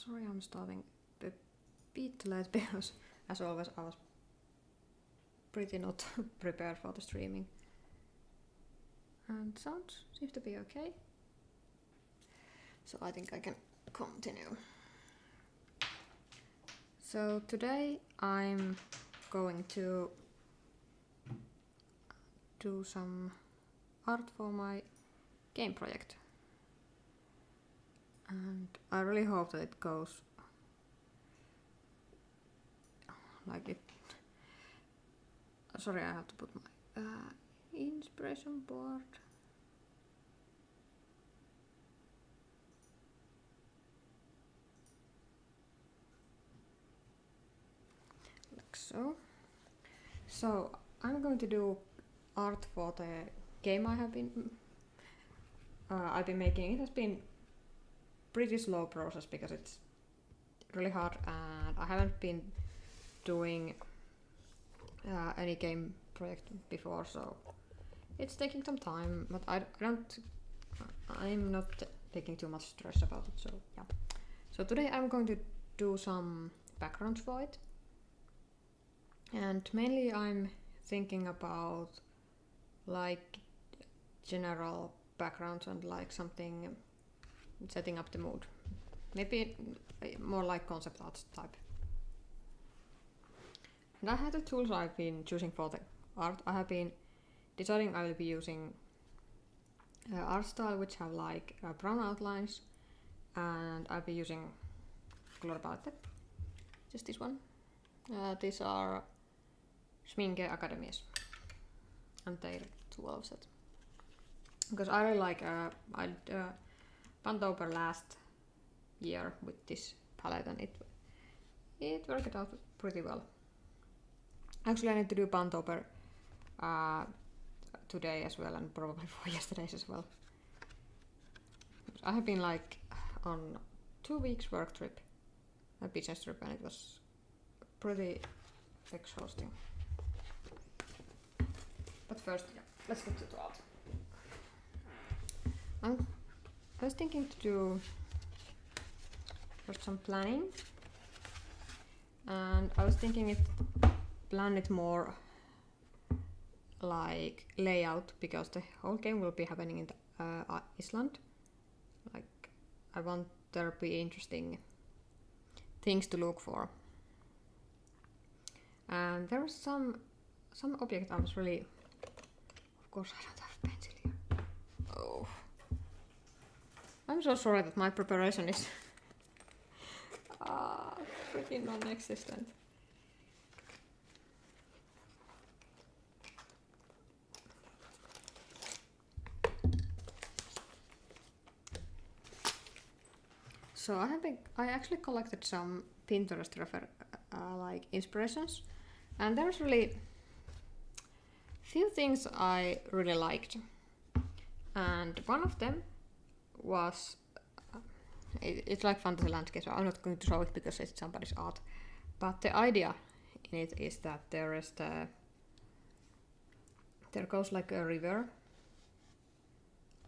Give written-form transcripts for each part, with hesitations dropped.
Sorry, I'm starting a bit late because, as always, I was pretty not prepared for the streaming. And sound seems to be okay. So I think I can continue. So today I'm going to do some art for my game project. And I really hope that it goes like it. Sorry, I have to put my inspiration board. Like so. So I'm going to do art for the game I've been making. It has been pretty slow process because it's really hard and I haven't been doing any game project before, so it's taking some time, but I'm not taking too much stress about it, so yeah. So today I'm going to do some backgrounds for it, and mainly I'm thinking about like general backgrounds and like something setting up the mood. Maybe more like concept art type. And I have the tools I've been choosing for the art. I have been deciding I will be using art style which have like brown outlines, and I'll be using color palette. Just this one. These are Schminke Academies and their 12 set. Because I really like I Bunday last year with this palette and it worked out pretty well. Actually, I need to do Bunday today as well, and probably for yesterday's as well. I have been like on 2 weeks work trip, a business trip, and it was pretty exhausting. But first, yeah, let's get to the art. I was thinking to do first some planning, and I was thinking it plan it more like layout, because the whole game will be happening in the Iceland. Like I want there to be interesting things to look for, and there was some object I was really. Of course, I don't have pencil here. Oh, I'm so sorry that my preparation is pretty non-existent. So I actually collected some Pinterest like inspirations, and there's really few things I really liked, and one of them was it's like fantasy landscape, so I'm not going to show it because it's somebody's art, but the idea in it is that there goes like a river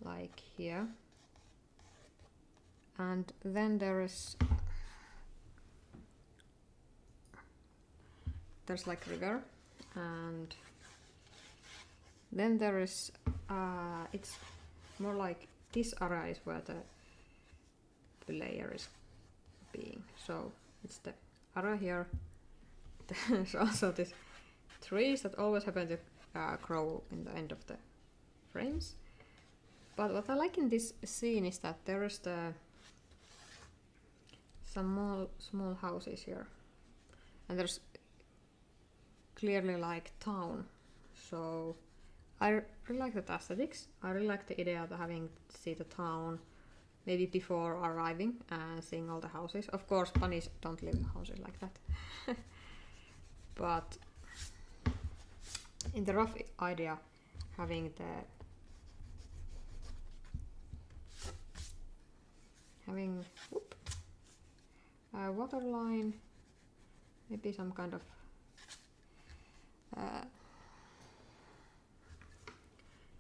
like here, and then there's like river, and then there is it's more like this area is where the player is being. So it's the area here. There's also these trees that always happen to grow in the end of the frames. But what I like in this scene is that there is some small houses here, and there's clearly like town. So I really like the aesthetics. I really like the idea of having to see the town maybe before arriving and seeing all the houses. Of course, bunnies don't live in houses like that. But in the rough idea, having a water line, maybe some kind of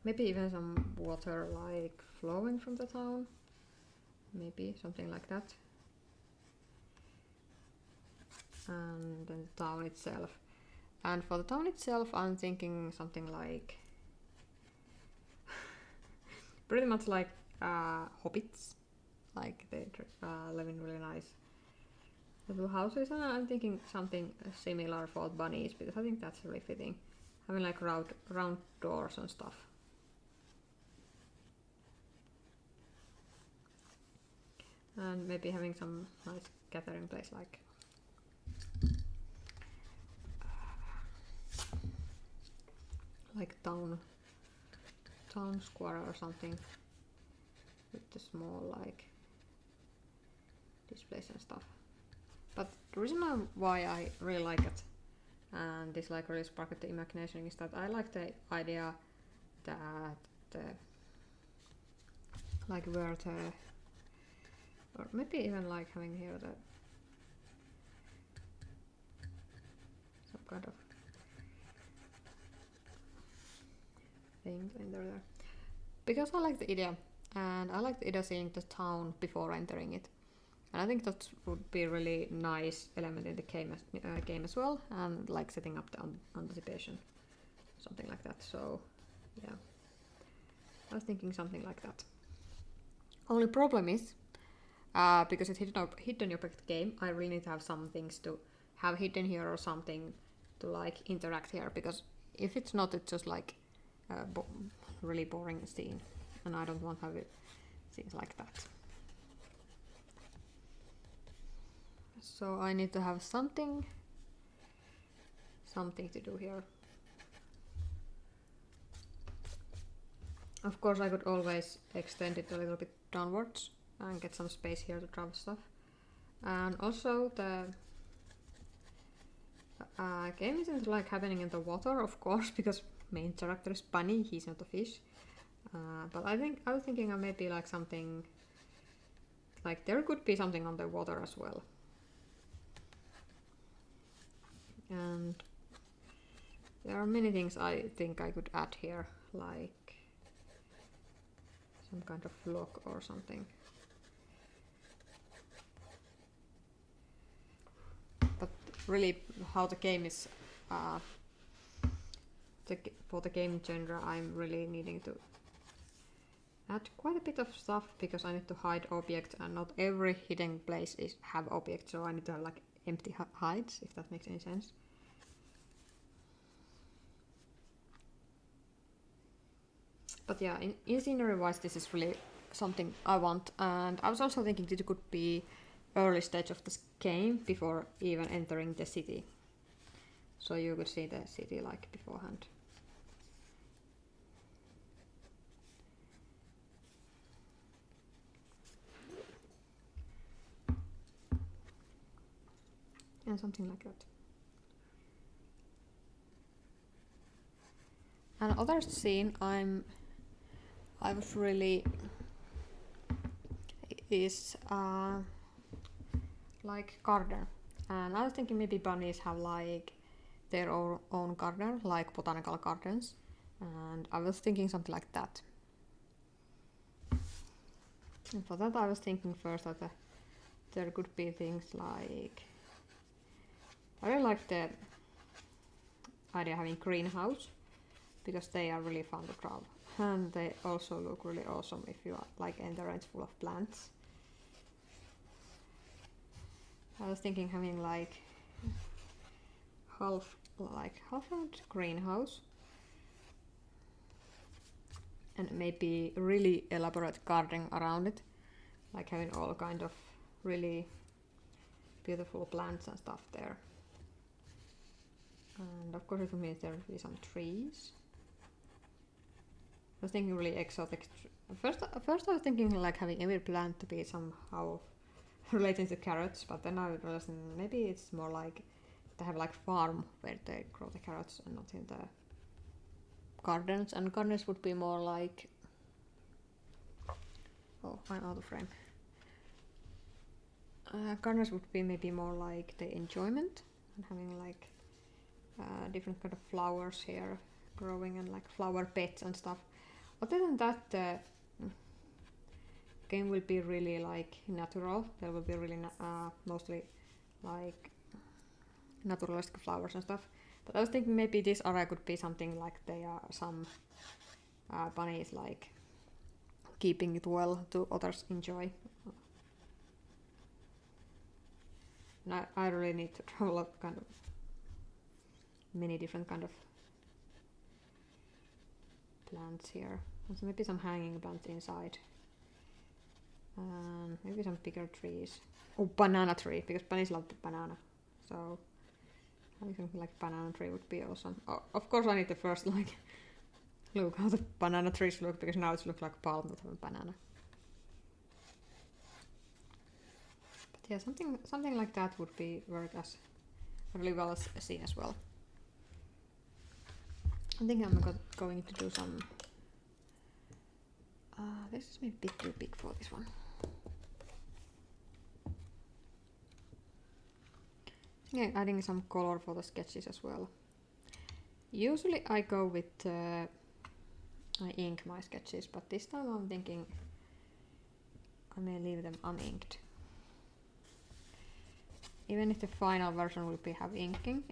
maybe even some water like flowing from the town, maybe something like that. and then the town itself. And for the town itself, I'm thinking something like pretty much like hobbits, like they live in really nice little houses, and I'm thinking something similar for bunnies because I think that's really fitting, having like round doors and stuff. And maybe having some nice gathering place like town square or something with the small like displays and stuff. But the reason why I really like it and this like really sparked the imagination is that I like the idea that the like where the or maybe even like having here the some kind of thing in there because I like the idea, and I like the idea seeing the town before entering it, and I think that would be a really nice element in the game as well, and like setting up the anticipation, something like that. So yeah, I was thinking something like that. Only problem is because it's hidden object game, I really need to have some things to have hidden here or something to like interact here, because if it's not, it's just like really boring scene, and I don't want to have it things like that. So I need to have something to do here. Of course, I could always extend it a little bit downwards and get some space here to travel stuff. And also the game isn't like happening in the water, of course, because main character is bunny, he's not a fish. But I was thinking of maybe like something like there could be something on the water as well. And there are many things I think I could add here, like some kind of lock or something. But really, how the game is for the game genre, I'm really needing to add quite a bit of stuff because I need to hide objects, and not every hidden place have objects, so I need to have like empty hides, if that makes any sense. But yeah, in scenery wise, this is really something I want, and I was also thinking that it could be early stage of this game before even entering the city, so you could see the city like beforehand. And something like that. Another scene I was really is like garden, and I was thinking maybe bunnies have like their own garden, like botanical gardens, and I was thinking something like that. And for that I was thinking first that there could be things like I really like the idea of having greenhouse because they are really fun to travel, and they also look really awesome if you are like in the range full of plants. I was thinking having like half round greenhouse and maybe really elaborate garden around it, like having all kind of really beautiful plants and stuff there. And of course it means there will be some trees. I was thinking really exotic. First I was thinking like having every plant to be somehow relating to carrots, but then I realized maybe it's more like they have like farm where they grow the carrots and not in the gardens. And gardens would be more like I'm out of frame. Gardens would be maybe more like the enjoyment and having like different kind of flowers here growing and like flower beds and stuff. Other than that, the game will be really like natural. There will be really mostly like naturalistic flowers and stuff. But I was thinking maybe this area could be something like they are some bunnies like keeping it well to others enjoy. And I really need to draw a lot kind of many different kind of plants here. And so maybe some hanging plants inside. Maybe some bigger trees. Oh, banana tree, because bunnies love the banana. So having something like banana tree would be awesome. Oh, of course I need to first like look how the banana trees look, because now it looks like a palm, not a banana. But yeah, something like that would be work as really well as seen as well. I think I'm going to do some. This is maybe a bit too big for this one. Yeah, adding some color for the sketches as well. Usually I go with I ink my sketches, but this time I'm thinking I may leave them uninked. Even if the final version will have inking,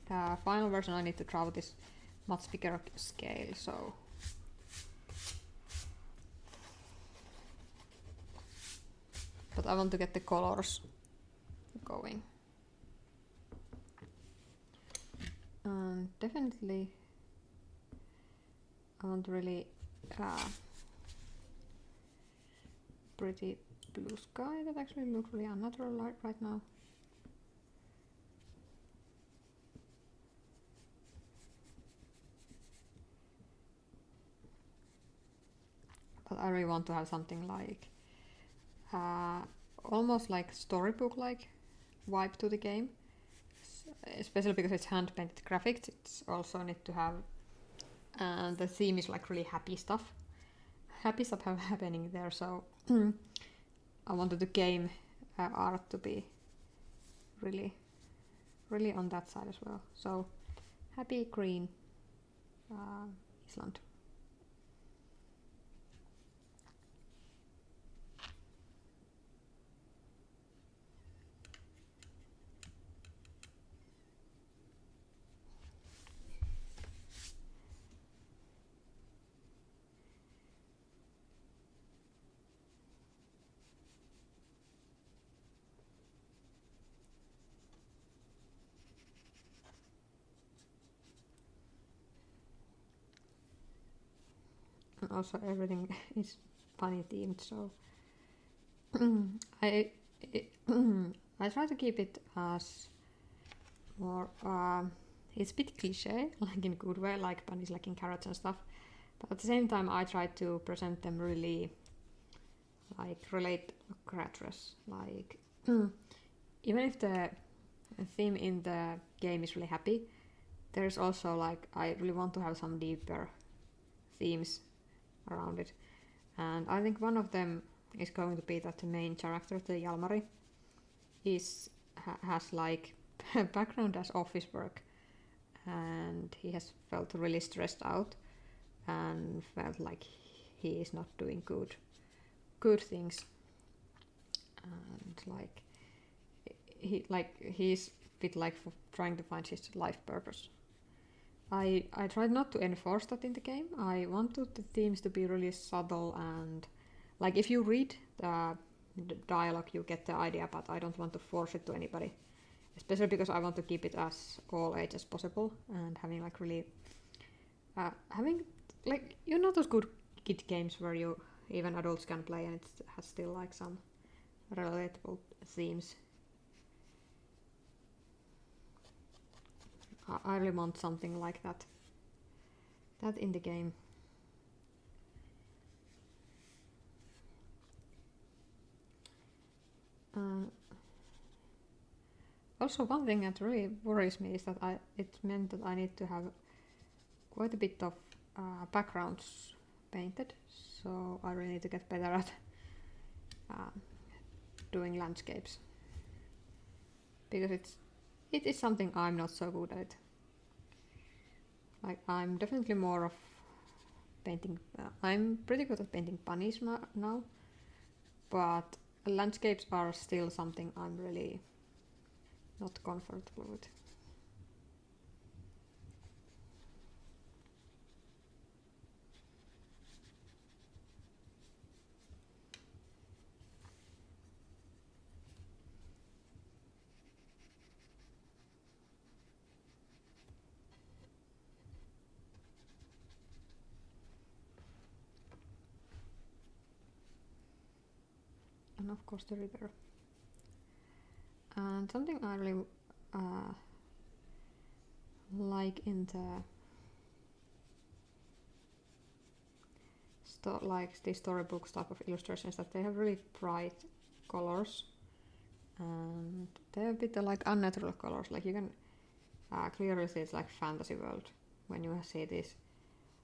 final version I need to draw this much bigger scale, so but I want to get the colors going. Definitely I want really pretty blue sky that actually looks really unnatural right now. But I really want to have something like almost like storybook like vibe to the game, especially because it's hand painted graphics. It's also need to have the theme is like really happy stuff happening there, so I wanted the game art to be really on that side as well. So happy green Island. And also everything is bunny themed, so I try to keep it as more it's a bit cliche, like in a good way, like bunnies liking carrots and stuff, but at the same time I try to present them really like relate characters, like even if the theme in the game is really happy, there's also like I really want to have some deeper themes around it, and I think one of them is going to be that the main character, the Jalmari, has like background as office work, and he has felt really stressed out and felt like he is not doing good things, and he's a bit like trying to find his life purpose. I tried not to enforce that in the game. I wanted the themes to be really subtle, and like if you read the dialogue you get the idea, but I don't want to force it to anybody, especially because I want to keep it as all age as possible, and having like really having like those good kid games where you even adults can play and it has still like some relatable themes. I really want something like that in the game. Also, one thing that really worries me is that it meant that I need to have quite a bit of backgrounds painted, so I really need to get better at doing landscapes, because it is something I'm not so good at. Like I'm definitely more of painting. I'm pretty good at painting bunnies now, but landscapes are still something I'm really not comfortable with. and of course the river. And something I really like in the like the storybook type of illustrations, that they have really bright colors, and they're a bit like unnatural colors. Like you can clearly see it's like fantasy world when you see these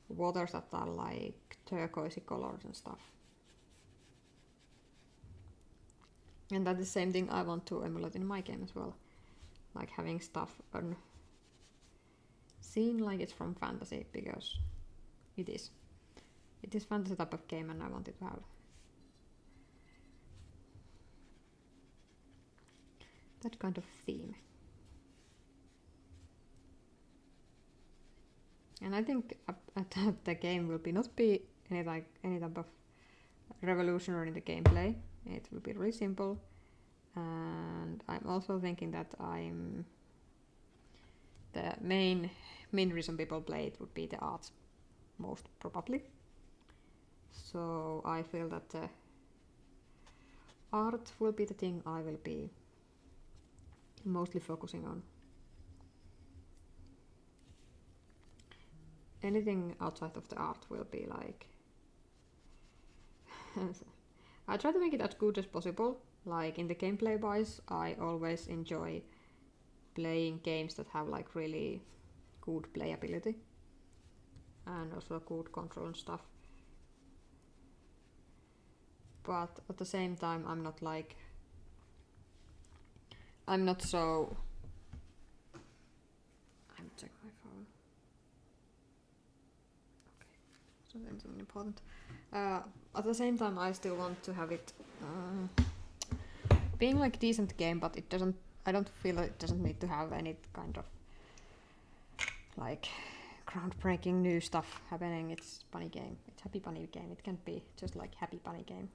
waters that are like turquoisey colors and stuff. And that's the same thing I want to emulate in my game as well, like having stuff seen like it's from fantasy, because it is fantasy type of game, and I wanted to have that kind of theme. And I think the game will not be any type of revolutionary in the gameplay. It will be really simple, and I'm also thinking that the main reason people play it would be the art, most probably. So I feel that the art will be the thing I will be mostly focusing on. Anything outside of the art will be like I try to make it as good as possible. Like in the gameplay wise, I always enjoy playing games that have like really good playability and also good control and stuff. But at the same time, I'm not so. I'm checking my phone. Okay, something important. At the same time, I still want to have it being like decent game, but it doesn't. I don't feel it doesn't need to have any kind of like groundbreaking new stuff happening. It's bunny game. It's happy bunny game. It can be just like happy bunny game.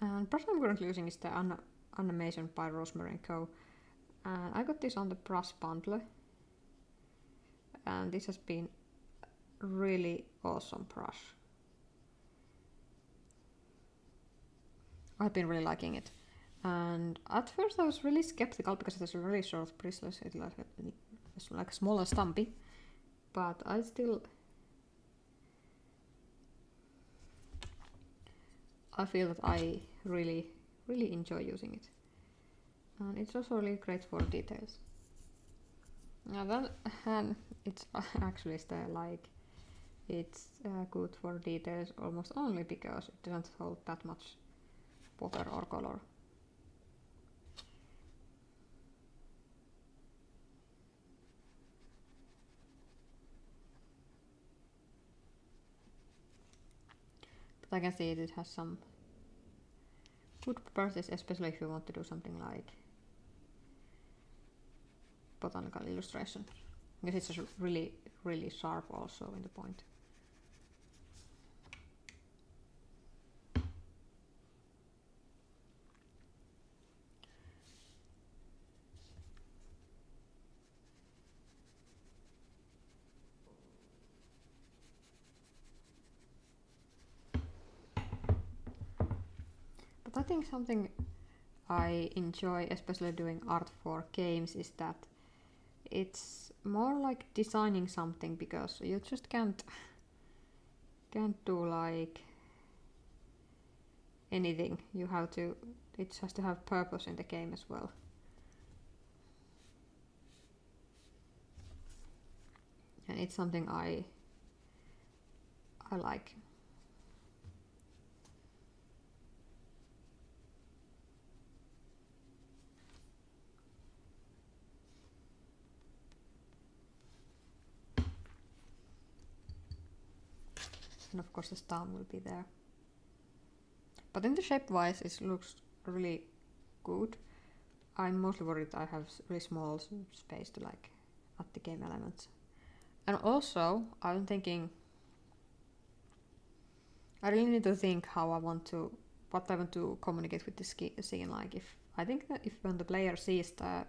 And brush I'm currently using is the Animation by Rosemary & Co. And I got this on the brush bundle, and this has been really awesome brush. I've been really liking it. And at first I was really skeptical because it has a really short bristles. It's like small and stumpy, but I feel that I really enjoy using it, and it's also really great for details. And it's actually it's good for details almost only because it doesn't hold that much water or color. But I can see it has some good properties, especially if you want to do something like botanical illustration, because it's just really sharp also in the point. But I think something I enjoy, especially doing art for games, is that it's more like designing something, because you just can't do like anything. It has to have purpose in the game as well. And it's something I like. And of course the star will be there. But in the shape wise it looks really good. I'm mostly worried I have really small space to like add the game elements. And also I'm thinking I really need to think what I want to communicate with the scene. Like if I think that if when the player sees the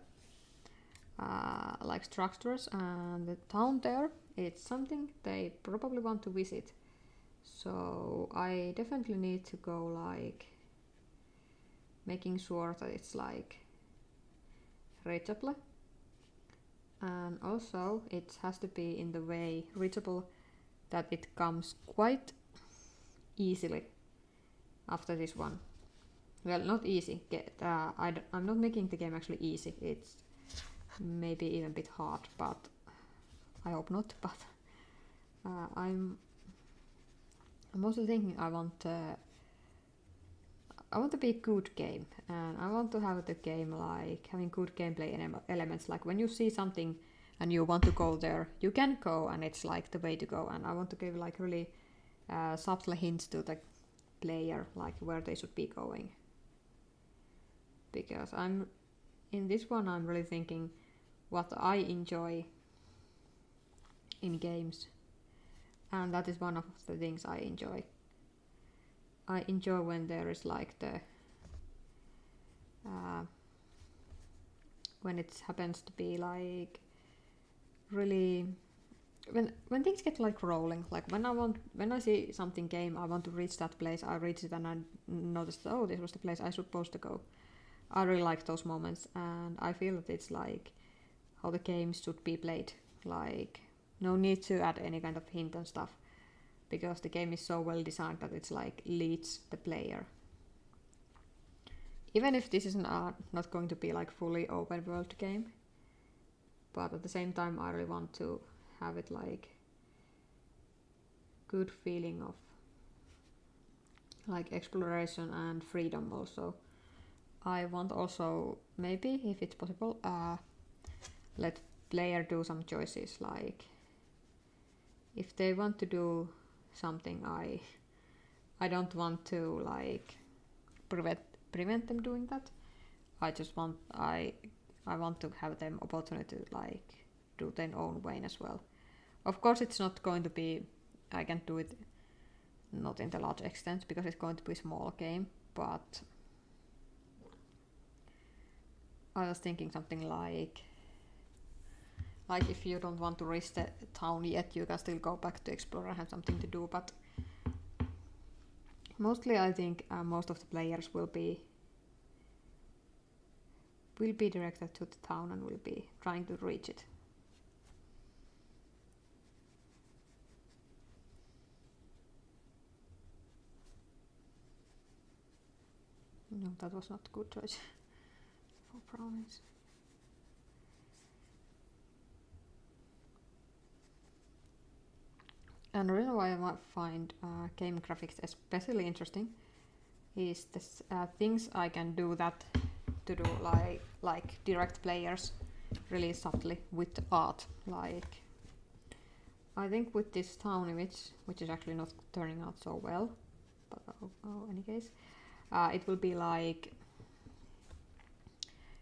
like structures, and the town there, it's something they probably want to visit. So I definitely need to go like making sure that it's like reachable, and also it has to be in the way reachable that it comes quite easily after this one. Well, not easy. I'm not making the game actually easy. It's maybe even a bit hard, but I hope not. But I'm also thinking I want to be a good game, and I want to have the game like having good gameplay elements. Like when you see something and you want to go there, you can go, and it's like the way to go. And I want to give like really subtle hints to the player, like where they should be going. Because in this one, I'm really thinking what I enjoy in games, and that is one of the things I enjoy. I enjoy when there is like the when it happens to be like really when things get like rolling, like when I see something game, I want to reach that place, I reach it and I notice that, oh, this was the place I supposed to go. I really like those moments, and I feel that it's like how the game should be played. Like no need to add any kind of hint and stuff, because the game is so well designed that it's like leads the player. Even if this is not going to be like fully open world game, but at the same time I really want to have it like good feeling of like exploration and freedom also. I want also, maybe if it's possible, let player do some choices, like if they want to do something, I don't want to like prevent them doing that. I just want I want to have them opportunity to like do their own way as well. Of course it's not going to be, I can do it not in the large extent because it's going to be a small game, but I was thinking something like if you don't want to reach the town yet, you can still go back to explore and have something to do. But mostly I think most of the players will be directed to the town and will be trying to reach it. No, that was not a good choice for brownies. And the reason why I find game graphics especially interesting is this things I can do that to do like direct players really subtly with the art. Like I think with this town image, which is actually not turning out so well, but any case, it will be like,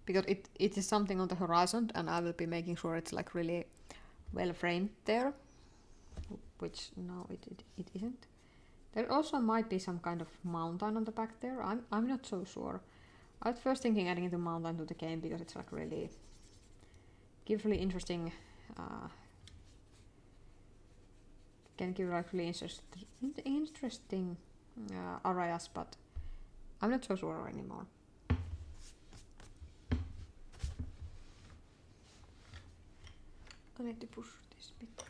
because it is something on the horizon, and I will be making sure it's like really well framed there, which now it isn't. There also might be some kind of mountain on the back there. I'm not so sure. I was first thinking adding the mountain to the game because it's like really gives really interesting can give like really interesting areas, but I'm not so sure anymore. I need to push this bit back.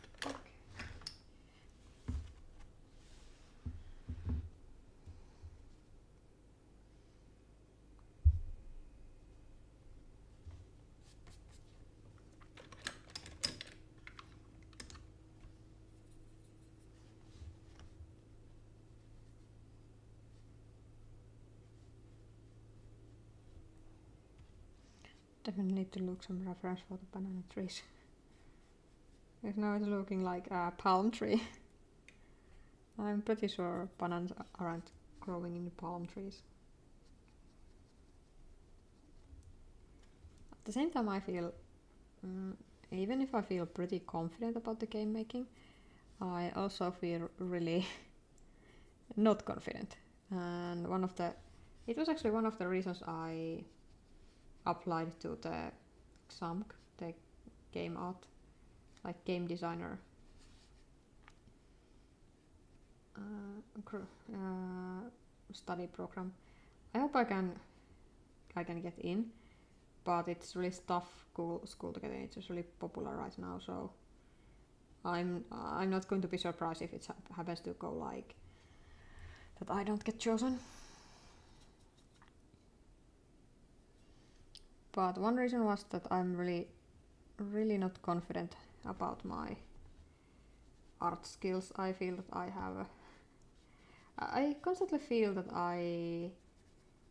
Definitely need to look some reference for the banana trees. Because now it's looking like a palm tree. I'm pretty sure bananas aren't growing in palm trees. At the same time I feel, even if I feel pretty confident about the game making, I also feel really not confident. And it was actually one of the reasons I applied to the XAMK, the game art, like game designer study program. I hope I can get in, but it's really tough school to get in. It's just really popular right now, so I'm not going to be surprised if it happens to go like that I don't get chosen. But one reason was that I'm really not confident about my art skills. I feel that I constantly feel that I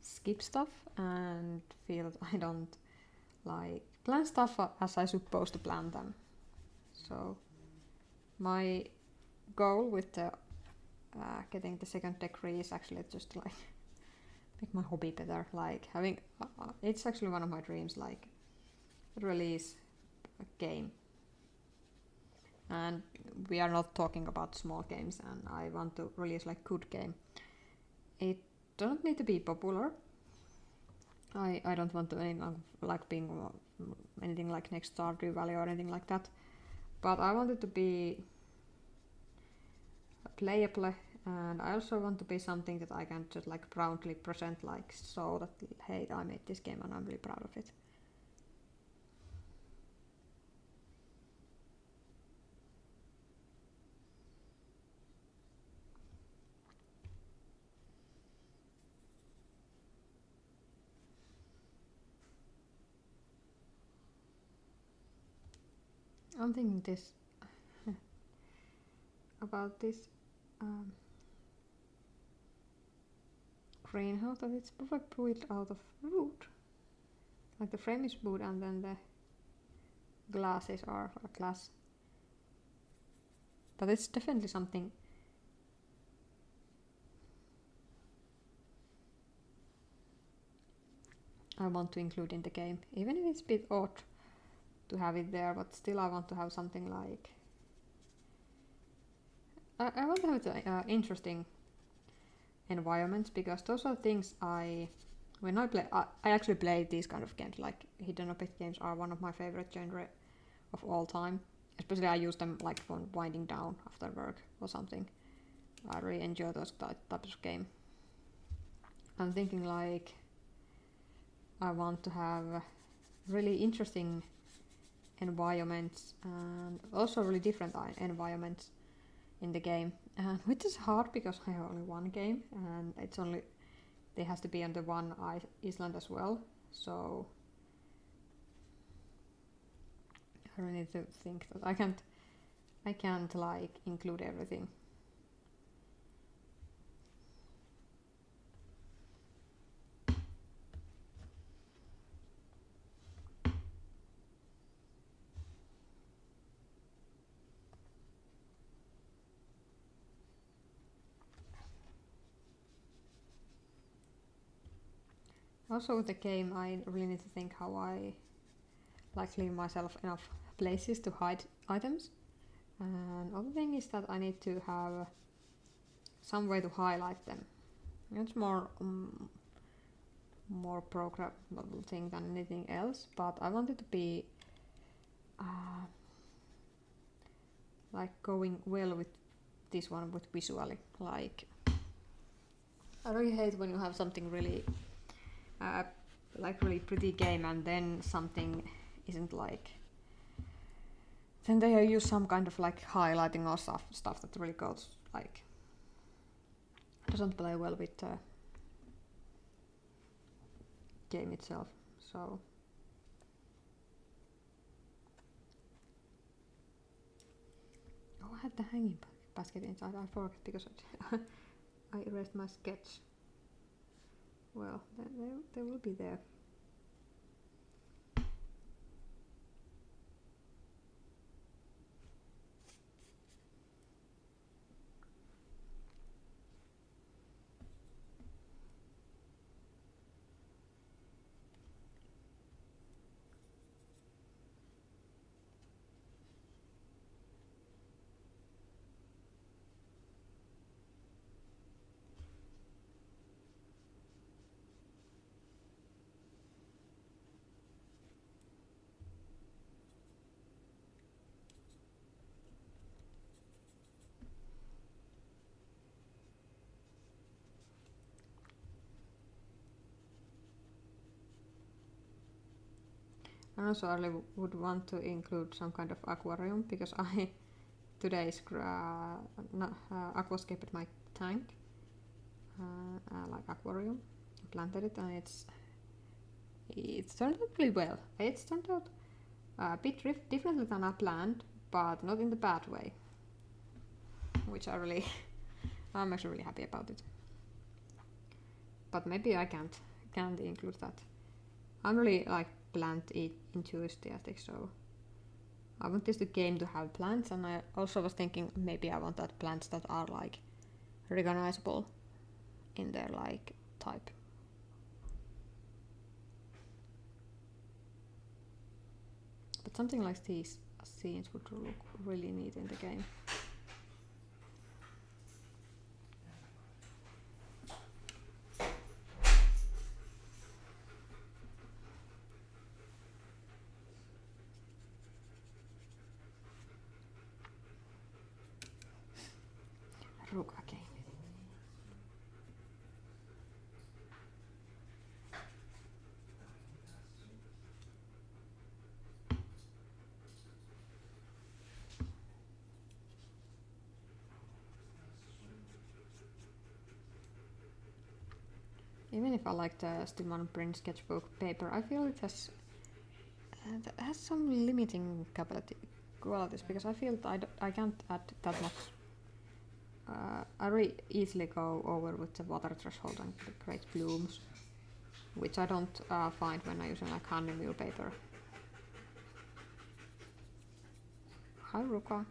skip stuff and feel that I don't like plan stuff as I'm supposed to plan them. So my goal with the getting the second degree is actually just like make my hobby better. Like having it's actually one of my dreams, like release a game. And we are not talking about small games, and I want to release like good game. It doesn't need to be popular. I don't want to like being anything like next Stardew Valley or anything like that. But I want it to be playable, and I also want to be something that I can just like proudly present, like so that hey, I made this game and I'm really proud of it. I'm thinking this about this greenhouse, that it's probably built out of wood. Like the frame is wood and then the glasses are glass. But it's definitely something I want to include in the game. Even if it's a bit odd to have it there, but still I want to have something like... I want to have interesting environments, because those are things when I play, I actually play these kind of games, like hidden object games are one of my favorite genre of all time. Especially I use them like when winding down after work or something. I really enjoy those types of game. I'm thinking like I want to have really interesting environments and also really different environments in the game, which is hard because I have only one game and they has to be on the one island as well, so I really need to think that I can't like include everything. Also with the game I really need to think how I like leave myself enough places to hide items. And other thing is that I need to have some way to highlight them. It's more programmable thing than anything else, but I want it to be like going well with this one with visually. Like I really hate when you have something really like really pretty game and then something isn't like, then they use some kind of like highlighting or stuff that really goes like doesn't play well with the game itself. So I had the hanging basket inside. I forgot because I erased my sketch. Well, they will be there. And also I would want to include some kind of aquarium because I today aquascaped my tank, like aquarium. I planted it and it's turned out really well. It's turned out a bit differently than I planned, but not in the bad way, which I'm actually really happy about it. But maybe I can't include that. I'm really like plant enthusiastic, so I want this game to have plants, and I also was thinking maybe I want that plants that are like recognizable in their like type. But something like these scenes would look really neat in the game. Rook again. Even if I like the Steven Print sketchbook paper, I feel it has some limiting qualities because I feel that I can't add that much. I really easily go over with the water threshold and the great blooms, which I don't find when I use like honeymeal paper. Hi Ruka.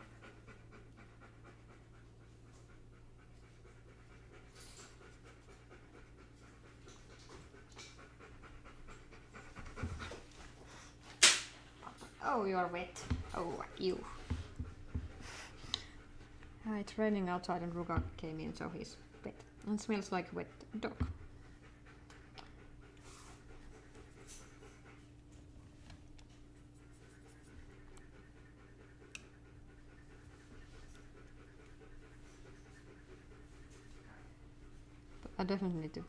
Oh, you're wet. Oh, you. It's raining outside and Ruka came in, so he's wet. And smells like wet dog. But I definitely need to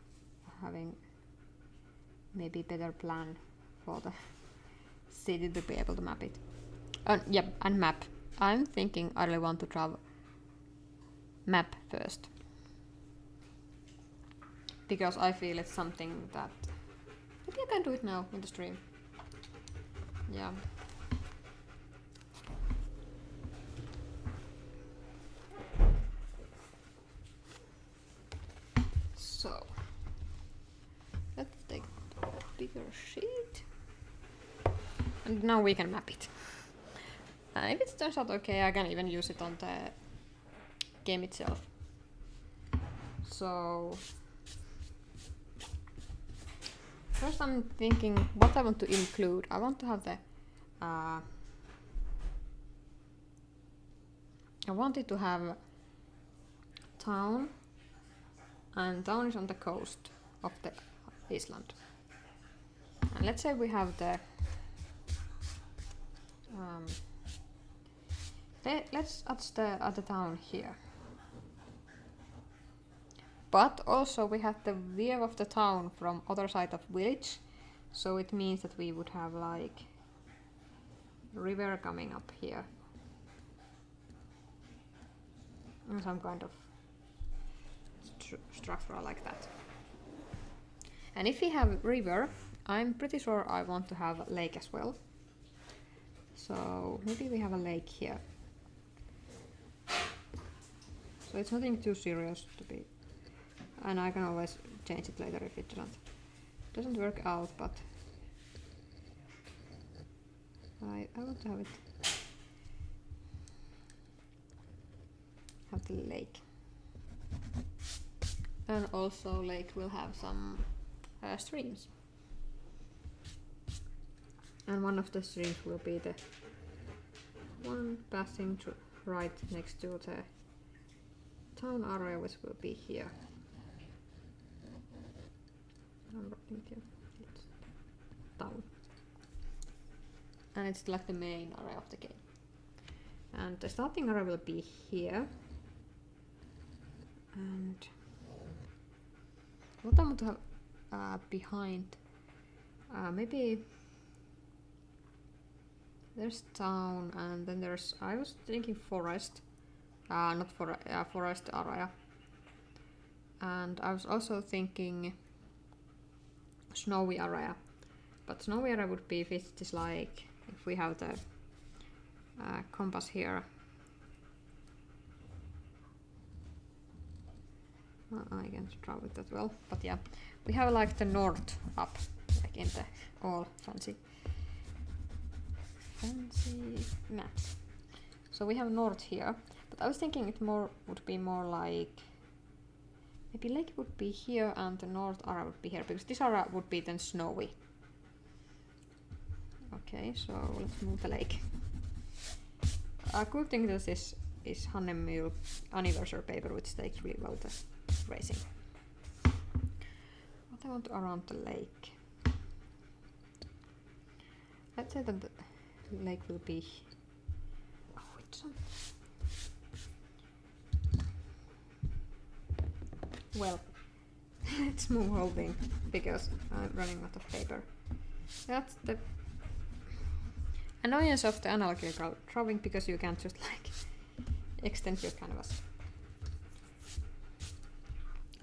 having maybe better plan for the city to be able to map it. Yep, and map. I'm thinking I really want to travel map first. Because I feel it's something that maybe I can do it now in the stream. Yeah. So let's take a bigger sheet. And now we can map it. If it turns out okay, I can even use it on the game itself. So first I'm thinking what I want to include. I want to have the I wanted to have town, and town is on the coast of the Iceland. And let's say we have the let's add the town here. But also we have the view of the town from other side of village, so it means that we would have like river coming up here. And some kind of structure like that. And if we have river, I'm pretty sure I want to have a lake as well. So maybe we have a lake here. So it's nothing too serious to be, and I can always change it later if it doesn't work out, but I want to have the lake. And also lake will have some streams. And one of the streams will be the one passing right next to the town area, which will be here. It's town. And it's like the main area of the game. And the starting area will be here. And what I want to have behind, maybe there's town, and then there's, I was thinking forest, not forest area, and I was also thinking snowy area, but snowy area would be if it is like, if we have the compass here. I can't draw it that well, but yeah, we have like the north up, like in the all fancy maps. So we have north here, but I was thinking it would be more like, maybe lake would be here and the north area would be here, because this area would be then snowy. Okay, so let's move the lake. A good thing this is Hannemühl anniversary paper, which takes really well the racing. What I want around the lake. Let's say that the lake will be, well, let's move whole thing because I'm running out of paper. That's the annoyance of the analogical drawing, because you can't just like extend your canvas.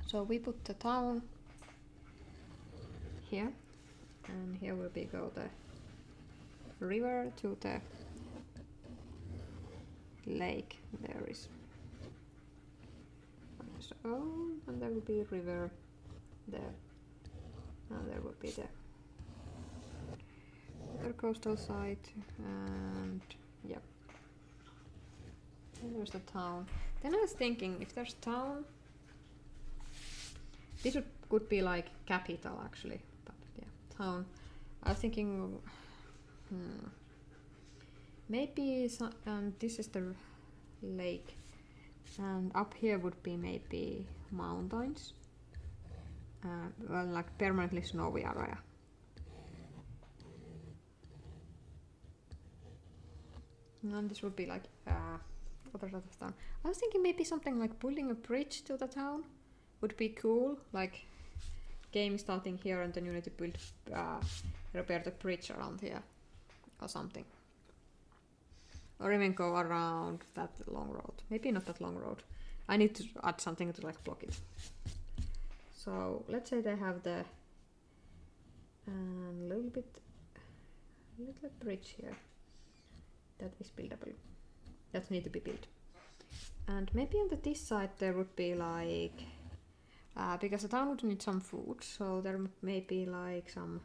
So we put the town here, and here will be go the river to the lake. There is so, and there will be a river there, and there will be the other coastal side, and yeah, and there's the town. Then I was thinking, if there's town, this could be like capital actually, but yeah, town. I was thinking, maybe this is the lake, and up here would be maybe mountains, well, like permanently snowy area. And this would be like other side of town. I was thinking maybe something like building a bridge to the town would be cool, like game starting here and then you need to build, repair the bridge around here or something. Or even go around that long road. Maybe not that long road. I need to add something to like block it. So let's say they have the little bridge here that is buildable. That need to be built. And maybe on this side there would be like, because the town would need some food, so there may be like some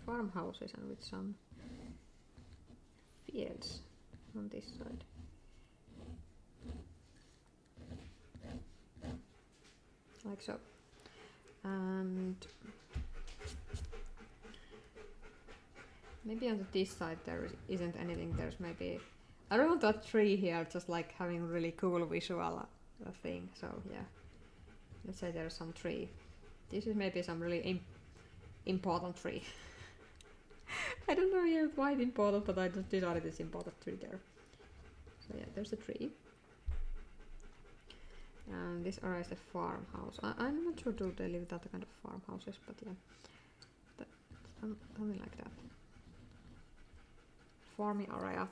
farmhouses and with some fields on this side. Like so. And maybe on this side there isn't anything. There's maybe, I don't want that tree here, just like having really cool visual thing. So yeah, let's say there's some tree. This is maybe some really important tree. I don't know yet why it's important, but I just decided it's important tree there. So yeah, there's a tree. And this area is a farmhouse. I'm not sure do they live that kind of farmhouses, but yeah, something like that. Farming area.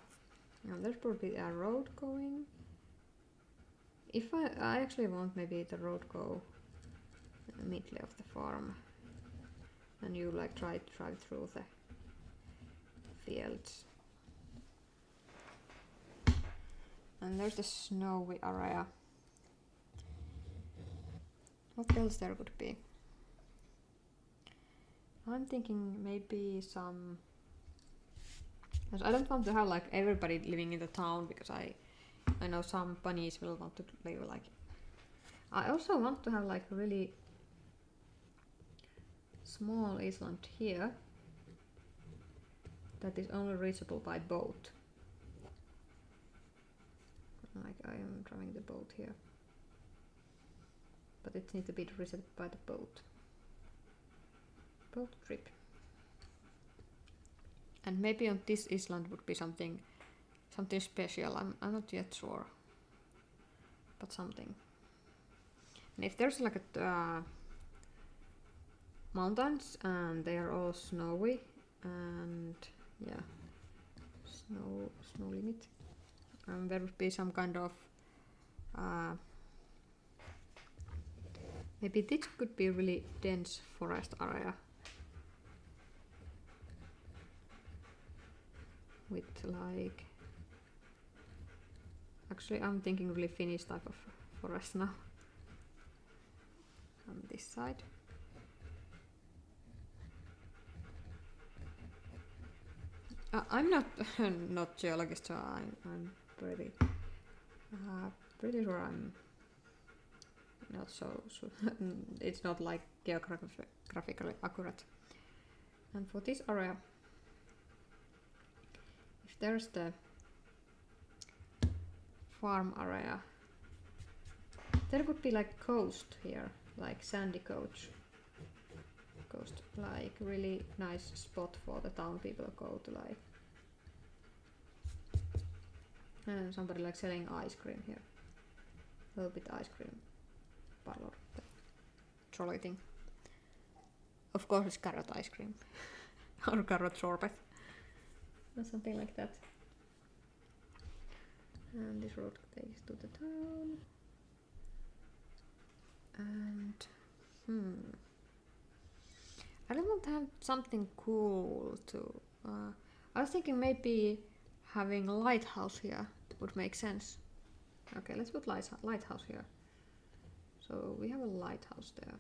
And there's probably a road going. If I actually want maybe the road go in the middle of the farm, and you like drive through the fields. And there's the snowy area. What else there would be? I'm thinking maybe some, I don't want to have like everybody living in the town, because I know some bunnies will want to live like, I also want to have like a really small island here that is only reachable by boat. Like I am drawing the boat here, but it needs to be reached by the boat trip. And maybe on this island would be something special. I'm not yet sure, but something. And if there's like a mountains and they are all snowy and yeah, snow limit, and there would be some kind of maybe this could be really dense forest area with like, actually I'm thinking really Finnish type of forest now on this side. I'm not not geologist, so I'm pretty sure I'm not so it's not like geographically accurate. And for this area, if there's the farm area, there could be like coast here, like sandy coast, like really nice spot for the town people go to, like, and somebody like selling ice cream here, a little bit ice cream parlor, the trolley thing. Of course it's carrot ice cream or carrot sorbet or something like that. And this road takes to the town. And I don't want to have something cool to I was thinking maybe having a lighthouse here would make sense. Okay, let's put lighthouse here. So we have a lighthouse there.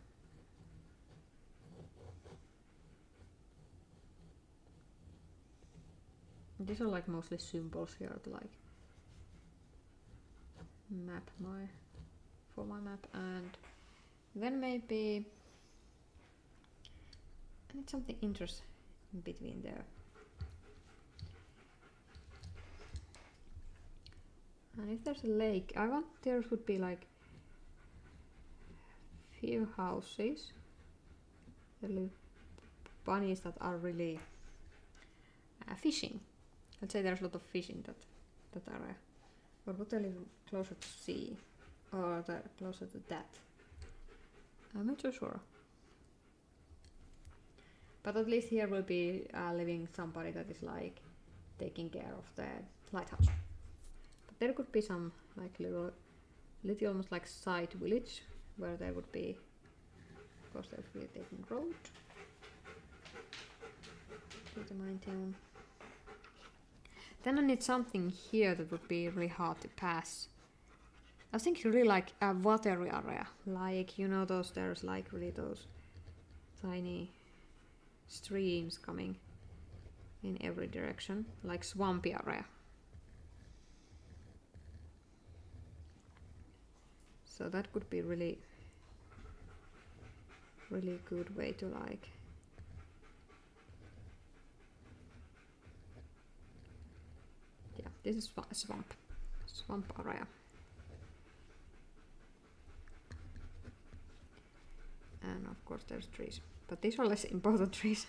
These are like mostly symbols here to like map for my map, and then maybe I need something interesting in between there. And if there's a lake, I want there would be like few houses. There live bunnies that are really fishing. Let's say there's a lot of fish in that area. Or would they live closer to sea? Or closer to that? I'm not so sure. But at least here will be living somebody that is like taking care of the lighthouse. But there could be some like little almost like side village where there would be, of course, they would be taking road to the mine town. Then I need something here that would be really hard to pass. I think really like a watery area, like, you know, those, there's like really those tiny streams coming in every direction, like swampy area. So that could be really good way to like this is swamp area. And of course there's trees, but these are less important trees.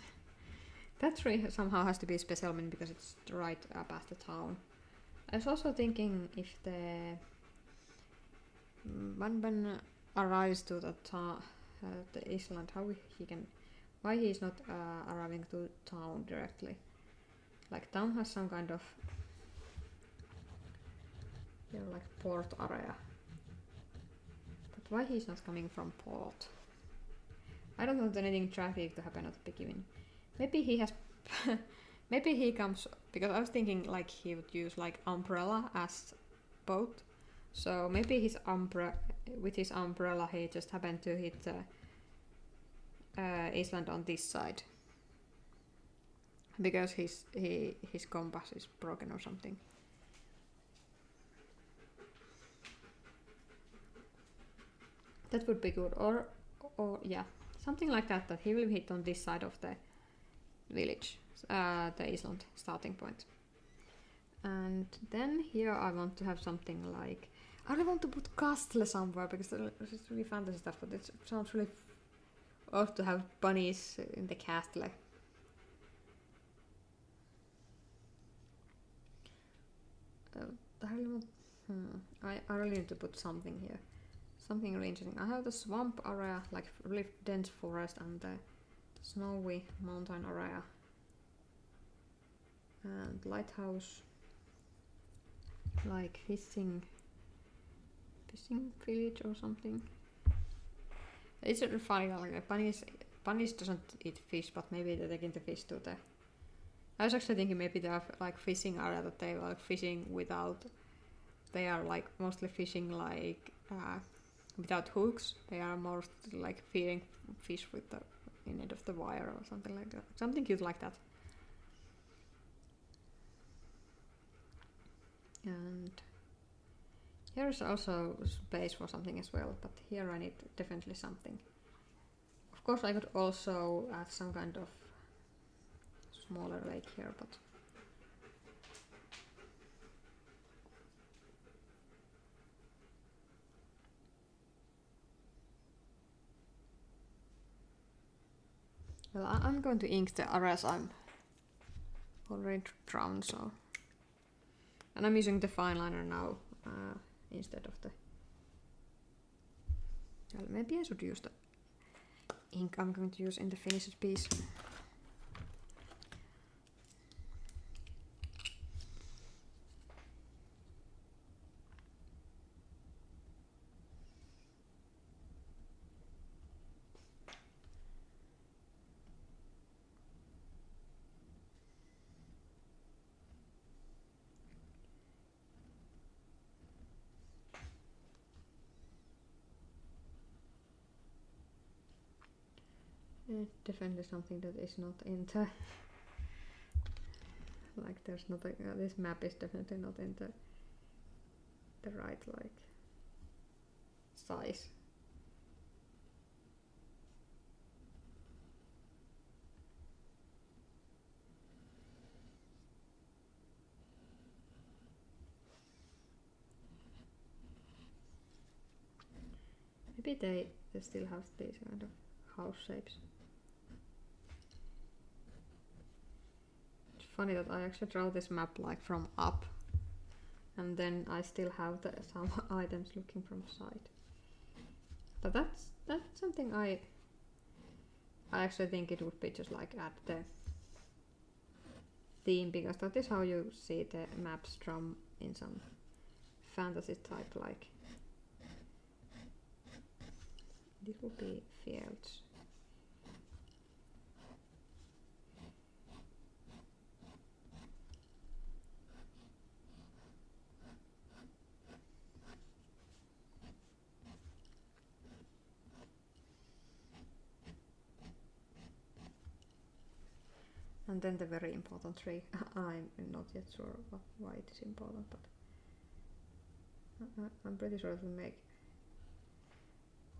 That tree somehow has to be a special one because it's right past the town. I was also thinking if the Bunday arrives to the island, why he is not arriving to town directly. Like town has some kind of like port area, but why he's not coming from port? I don't want anything traffic to happen at the beginning. Maybe he has maybe he comes, because I was thinking like he would use like umbrella as boat, so maybe with his umbrella he just happened to hit Island on this side because his compass is broken or something. That would be good, or yeah, something like that he will hit on this side of the village, the Island starting point. And then here I want to have something like, I really want to put castle somewhere because it's really fantasy stuff, but it sounds really odd to have bunnies in the castle. I really need to put something here. something really interesting. I have the swamp area, like really dense forest, and the snowy mountain area, and lighthouse, like fishing village or something. It's really funny, like bunnies doesn't eat fish, but maybe they're taking the fish to the. I was actually thinking maybe they have like fishing area that they are like fishing without. They are like mostly fishing like without hooks. They are mostly like feeding fish with the in end of the wire or something like that. Something cute like that. And here is also space for something as well, but here I need definitely something. Of course I could also add some kind of smaller lake here, but well, I'm going to ink the areas I'm already drawn, so. And I'm using the fine liner now instead of the. Well, maybe I should use the ink I'm going to use in the finished piece. Definitely something that is not in the like there's not a, this map is definitely not in the right like size. Maybe they still have these kind of house shapes. Funny that I actually draw this map like from up, and then I still have some items looking from the side. But that's something I actually think it would be just like add the theme, because that is how you see the maps from in some fantasy type, like this would be fields. And then the very important tree. I'm not yet sure why it is important, but I'm pretty sure it will make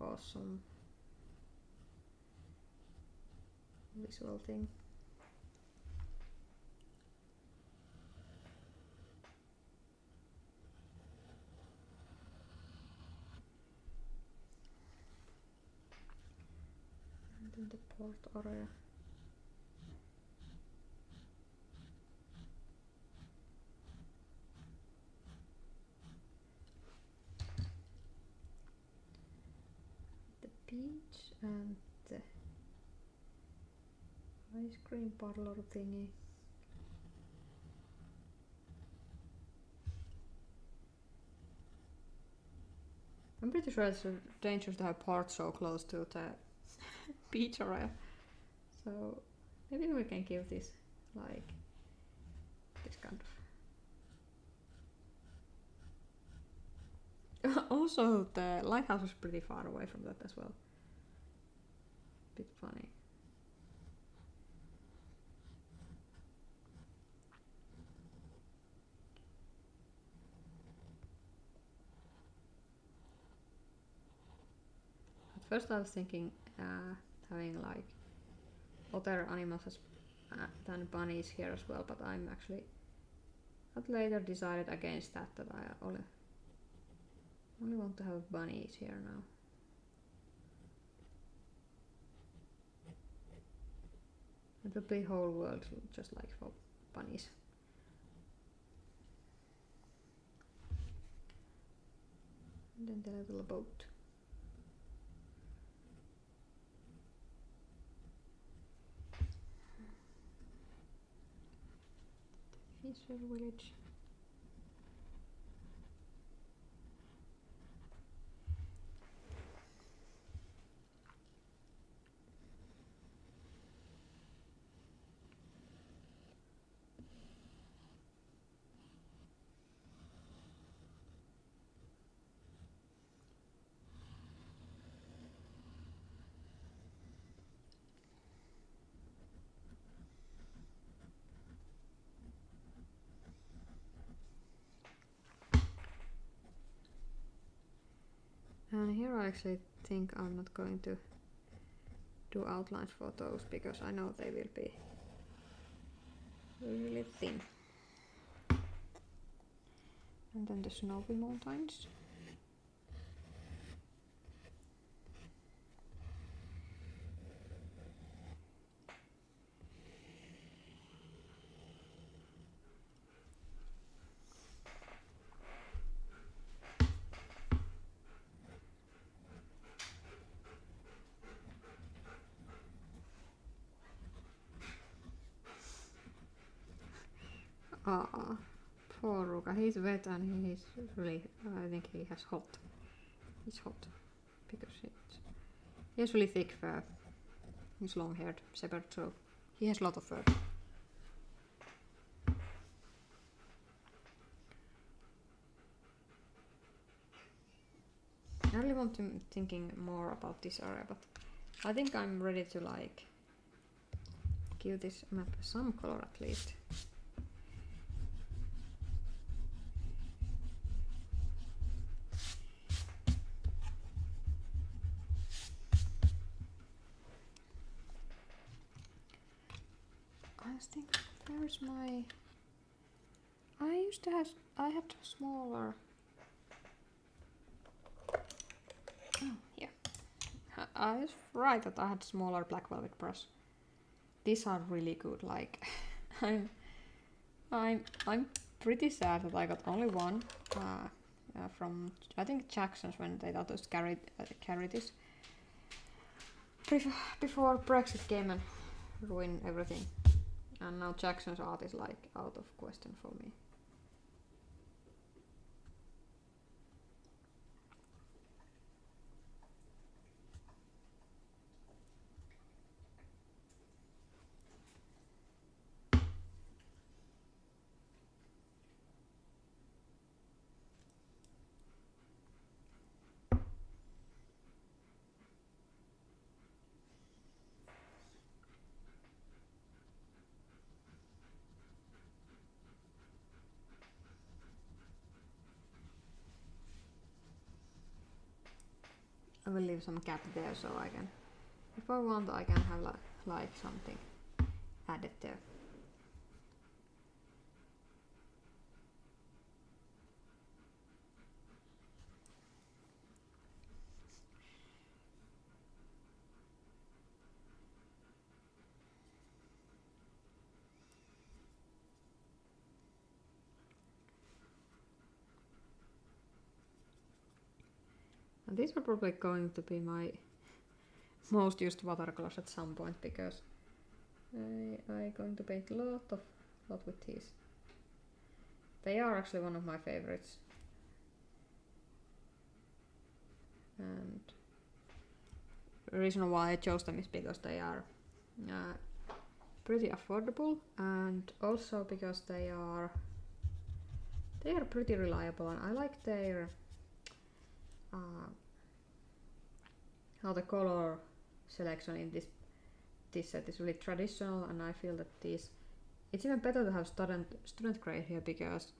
awesome visual thing. And then the port area. Beach and the ice cream parlor thingy. I'm pretty sure it's dangerous to have parts so close to the beach area. So maybe we can give this like this kind of. Also, the lighthouse is pretty far away from that as well. Bit funny. At first I was thinking having like other animals than bunnies here as well, but I'm actually later decided against that I only want to have bunnies here now. It will be whole world just like for bunnies. And then the little boat. Nature village. And here I actually think I'm not going to do outlines for those because I know they will be really thin. And then the snowy mountains. Ah, poor Ruka. He's wet and he's really, I think he has hot. He's hot because he has really thick fur. He's long-haired shepherd, so he has a lot of fur. I really want to thinking more about this area, but I think I'm ready to like give this map some color at least. I think there's my. I had smaller. Oh yeah, I was right that I had smaller black velvet brush. These are really good. Like, I'm pretty sad that I got only one from I think Jackson's when they thought us carry this before Brexit came and ruined everything. And now Jackson's art is like out of question for me. I will leave some gap there so I can, if I want, I can have like something added there. And these are probably going to be my most used watercolors at some point because I'm going to paint a lot with these. They are actually one of my favorites. And the reason why I chose them is because they are pretty affordable and also because they are pretty reliable, and I like their how the color selection in this set is really traditional, and I feel that it's even better to have student grade here because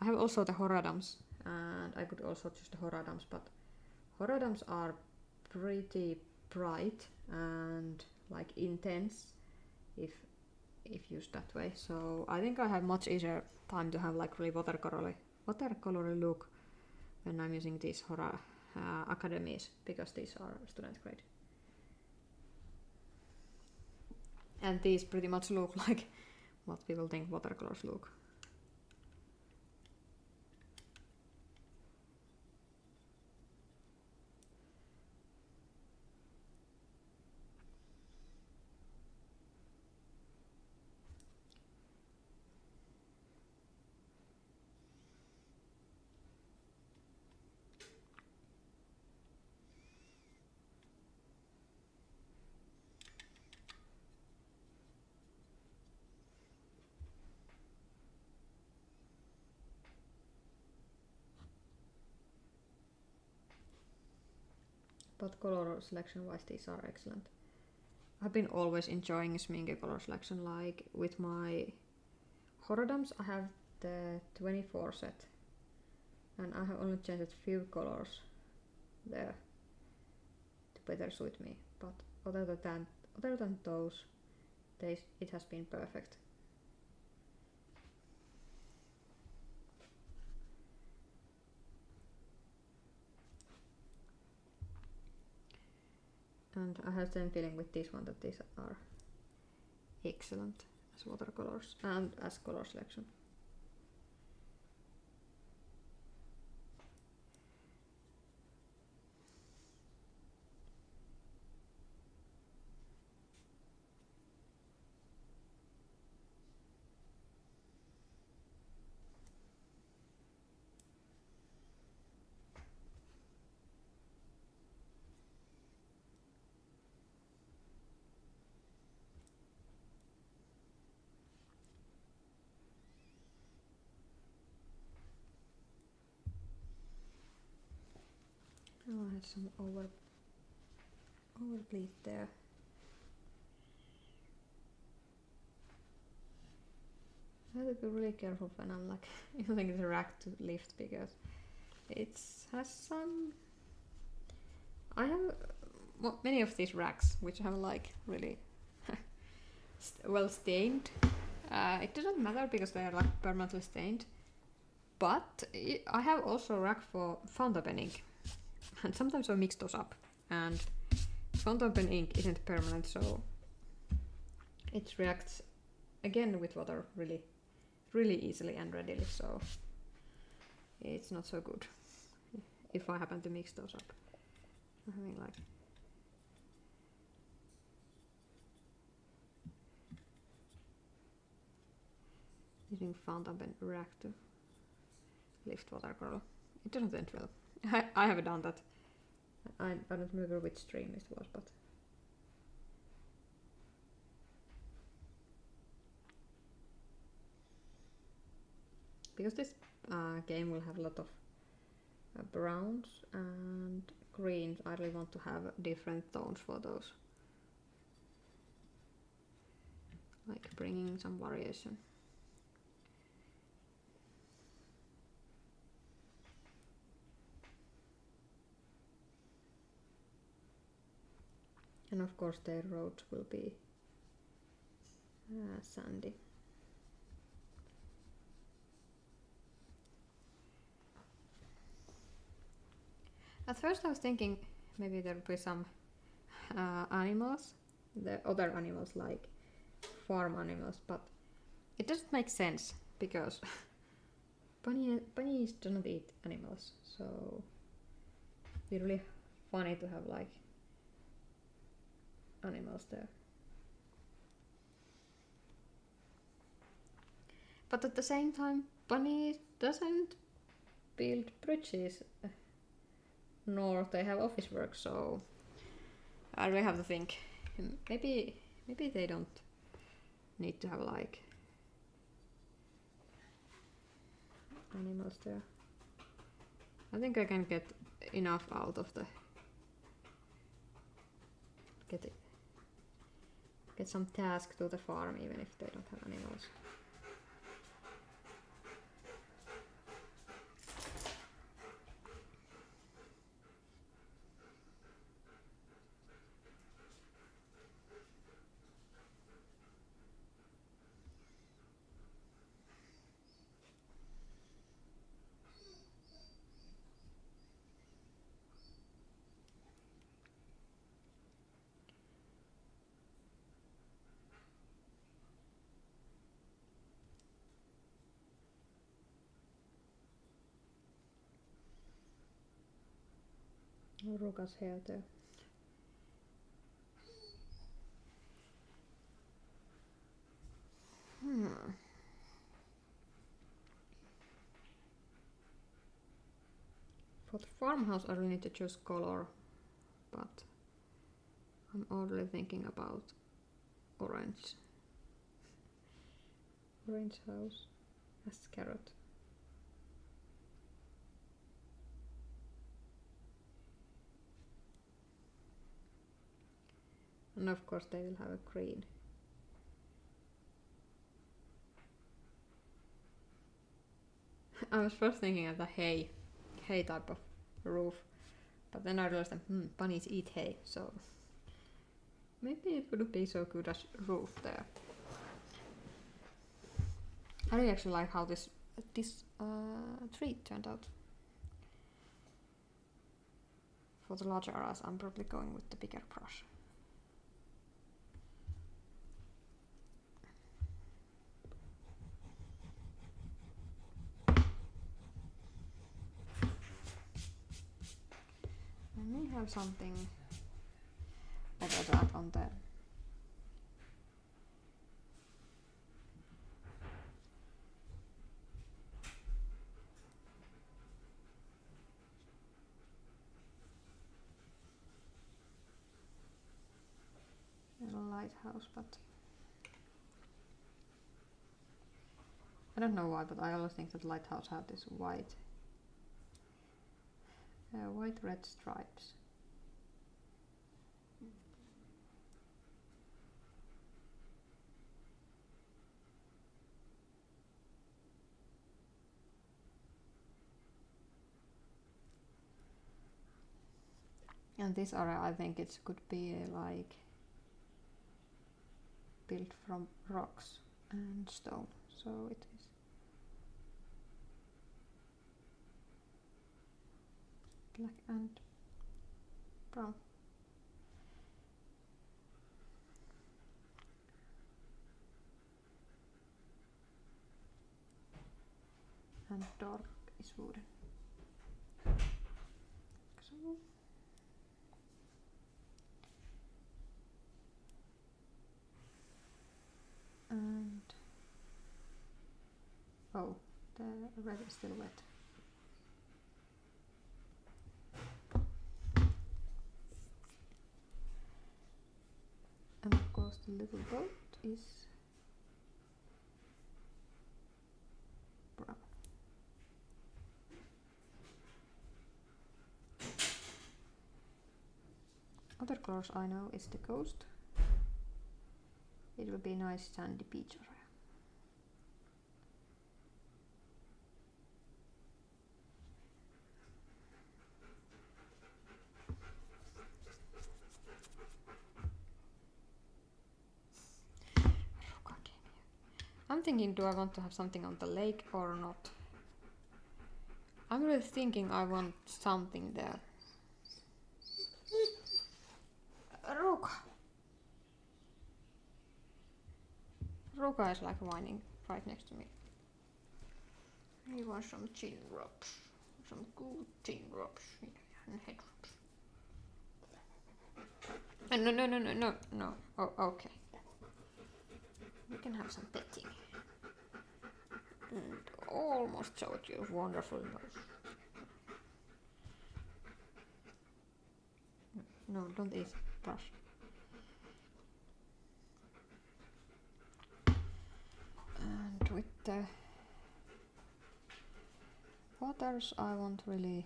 I have also the Horadams and I could also choose the Horadams, but Horadams are pretty bright and like intense if used that way, so I think I have much easier time to have like really watercolor look when I'm using these academies because these are student grade. And these pretty much look like what people think watercolors look. but color selection wise these are excellent. I've been always enjoying sminky color selection, like with my Horodams I have the 24 set and I have only changed a few colors there to better suit me, but other than those it has been perfect. And I have the same feeling with this one that these are excellent as watercolors and as color selection. Oh, I had some overbleed there. I have to be really careful when I'm like using the rack to lift because it has some. I have many of these racks which have like really well stained. It doesn't matter because they are like permanently stained. But I have also a rack for fountain pen ink, and sometimes I mix those up. And fountain pen ink isn't permanent, so it reacts again with water really easily and readily. So it's not so good if I happen to mix those up. I'm having like using fountain pen rack to lift watercolor. It doesn't end well. I haven't done that. I don't remember which stream it was, but because this game will have a lot of browns and greens, I really want to have different tones for those, like bringing some variation. And of course their roads will be sandy. At first I was thinking maybe there would be some animals, the other animals like farm animals, but it doesn't make sense because bunnies don't eat animals, so it'd be really funny to have like animals there. But at the same time, bunny doesn't build bridges, nor they have office work, so I really have to think. Maybe they don't need to have like animals there. I think I can get enough out of the get some task to the farm even if they don't have animals. Rukas hair there. For the farmhouse I really need to choose color, but I'm already thinking about orange. Orange house as carrot. And of course they will have a green. I was first thinking of the hay type of roof, but then I realized that bunnies eat hay, so maybe it wouldn't be so good as roof there. I really actually like how this tree turned out. For the larger areas, I'm probably going with the bigger brush. I may have something over that on the lighthouse, but I don't know why, but I always think that lighthouse have this white red stripes. And this area, I think it could be like built from rocks and stone, so it is black and brown. And dark is wooden. So and oh, the red is still wet. And of course the little boat is brown. Other colors I know is the coast. It will be a nice sandy beach area. I'm thinking, do I want to have something on the lake or not? I'm really thinking I want something there. Ruka is like whining right next to me. He wants some chin rubs. Some good chin rubs and head rubs. No. Oh, okay. We can have some petting. And almost showed you wonderful nose. No, don't eat brush. And with the waters I want really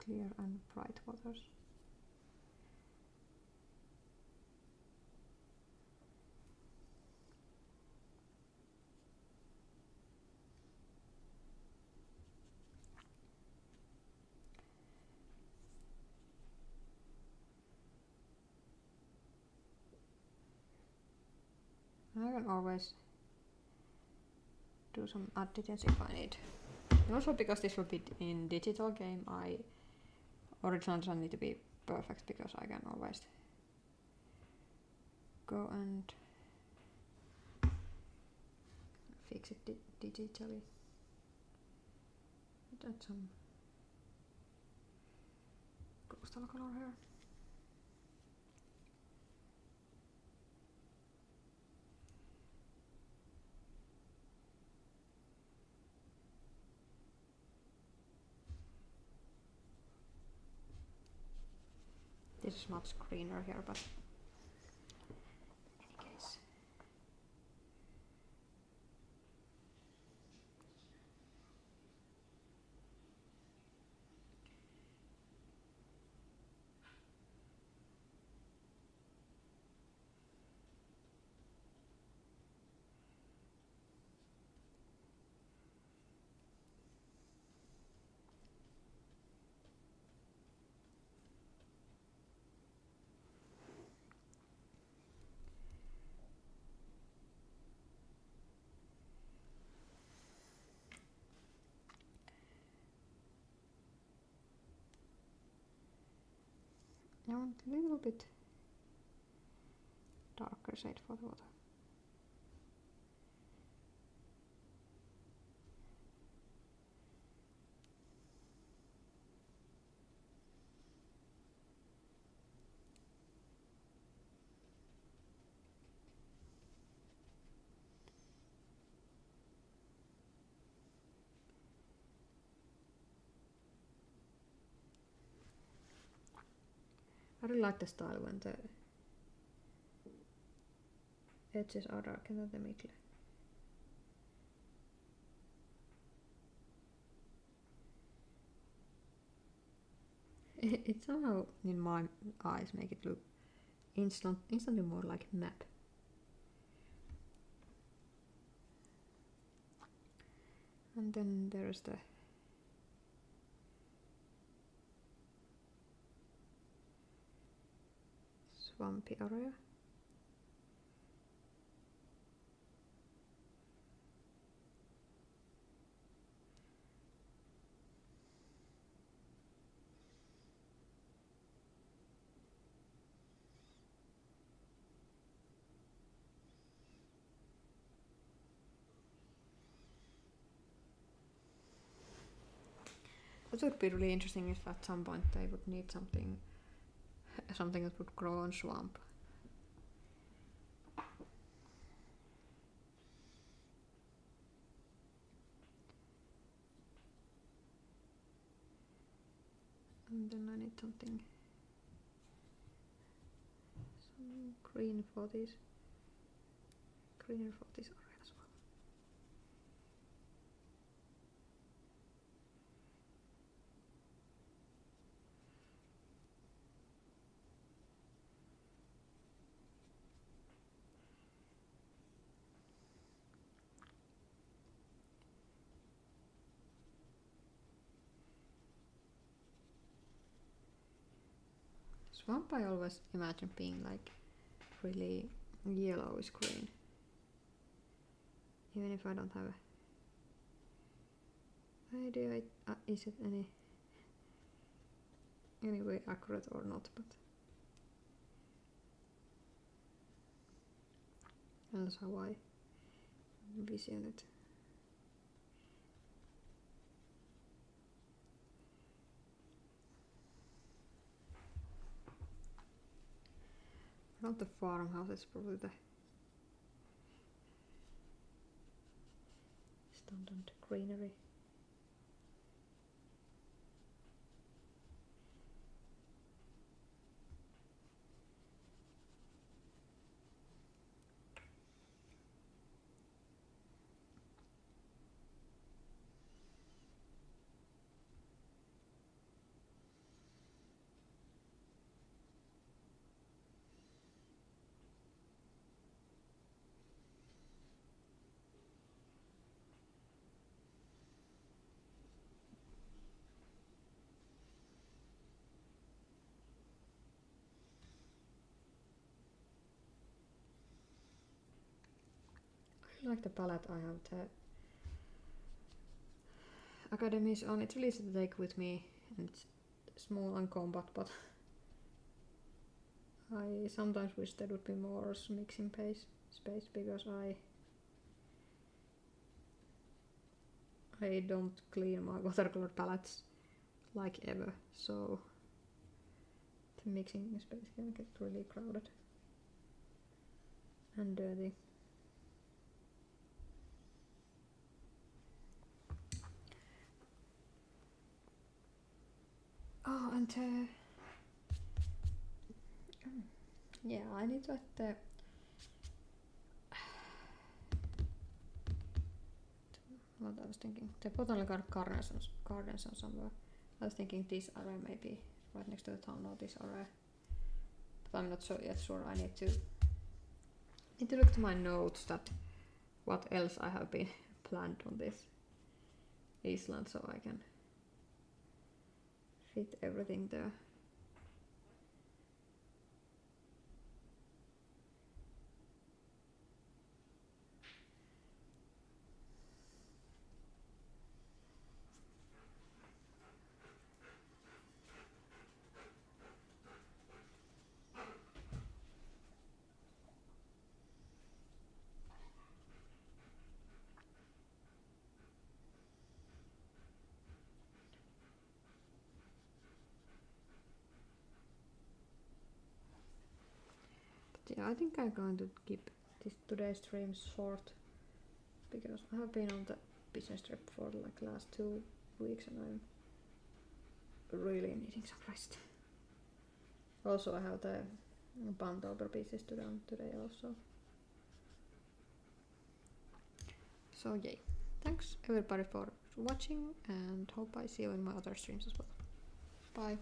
clear and bright waters. I can always do some add details if I need. And also because this will be in digital game, original doesn't need to be perfect because I can always go and fix it digitally. Add some coastal color here. This is much greener here, but in any case. I want a little bit darker shade for the water. I really like the style when the edges are darker than the middle. It somehow, in my eyes, make it look instantly more like a map. And then there's the swampy area. What would be really interesting if at some point they would need something that would grow on swamp. And then I need some green for this. Greener for this area as well. Swamp I always imagine being like really yellowish green. Even if I don't have an idea is it any way accurate or not, but that's how I vision it. Around the farmhouse is probably the standard greenery. I like the palette I have the Academy's on. It's really easy to take with me and it's small and compact, but I sometimes wish there would be more mixing space because I don't clean my watercolor palettes like ever, so the mixing space can get really crowded and dirty. Oh, and yeah, I need to add the what I was thinking. The botanical gardens on somewhere. I was thinking this area maybe right next to the town or this area. But I'm not yet sure. I need to look to my notes that what else I have been planned on this island so I can fit everything there. yeah, I think I'm going to keep this today's stream short because I have been on the business trip for like last 2 weeks and I'm really needing some rest. Also, I have the Bunday pieces to done today also. So yay. Thanks everybody for watching and hope I see you in my other streams as well. Bye.